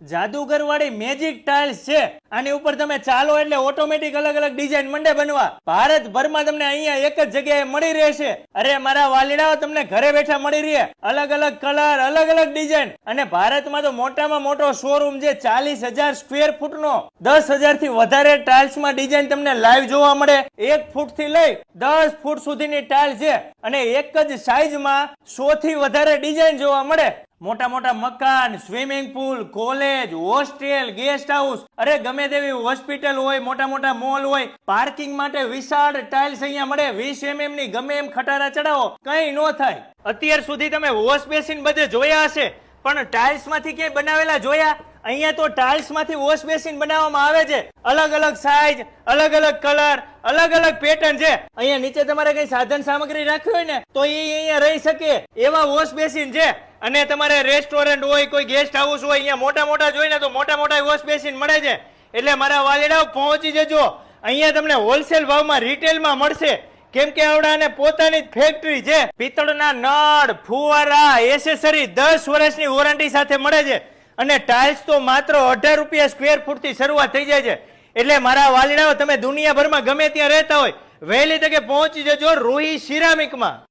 જાદુગર વાળી magic tiles છે. આની ઉપર તમે ચાલો એટલે ઓટોમેટિક અલગ અલગ ડિઝાઇન મંડે બનવા. ભારતભરમાં તમને અહીંયા એક જ જગ્યાએ મળી રહેશે. અરે મારા વાલીડાઓ, તમને ઘરે બેઠા મળી રહે. અલગ અલગ કલર, અલગ અલગ ડિઝાઇન. અને ભારતમાં તો મોટામાં મોટો શોરૂમ છે 40,000 સ્ક્વેર ફૂટનો. 10,000 થી વધારે ટાઇલ્સમાં ડિઝાઇન તમને લાઈવ જોવા મળે. 1 ફૂટ થી લઈ 10 ફૂટ સુધીની ટાઇલ છે અને એક જ સાઈઝમાં 100 થી વધારે ડિઝાઇન જોવા મળે. મોટા મોટા મકાન, swimming pool, college, hostel, guest house, અરે ગમે તેવી હોસ્પિટલ હોય, મોટા મોટા મોલ હોય, પાર્કિંગ માટે વિશાળ ટાઇલ્સ અહીંયા મળે. 20 mm ની ગમે એમ ખટારા ચડાવો, કઈ નો થાય. અત્યાર સુધી તમે વોશ બેસિન બધે જોયા હશે, પણ ટાઇલ્સ માંથી ક્યાંય બનાવેલા જોયા? અહીંયા તો ટાઇલ્સ માંથી વોશ બેસિન બનાવવામાં આવે છે. અલગ અલગ સાઈઝ, અલગ અલગ કલર, અલગ અલગ પેટર્ન છે. અહીંયા નીચે તમારે કઈ સાધન સામગ્રી રાખવી હોય ને તો એ અહીંયા રહી શકે એવા વોશ બેસિન છે. અને તમારે રેસ્ટોરન્ટ હોય, કોઈ ગેસ્ટ હાઉસ હોય, અહીંયા મોટા મોટા જોઈને તો મોટા મોટા વોશ બેસિન મળે છે. એટલે મારા વાલીડાઓ પહોંચી જજો. અહીંયા તમને હોલસેલ ભાવમાં રિટેલમાં મળશે. કેમ કે આવડાને પોતાની જ ફેક્ટરી છે. પિત્તળના નળ, ફુવારા, એસેસરી 10 વર્ષની વોરંટી સાથે મળે છે. અને ટાઇલ્સ તો માત્ર 18 રૂપિયા સ્ક્વેર ફૂટ થી શરૂઆત થઈ જાય છે. એટલે મારા વાલીડાઓ, તમે દુનિયાભરમાં ગમે ત્યાં રહેતા હોય, વહેલી તકે પહોંચી જજો રૂહી સિરામિકમાં.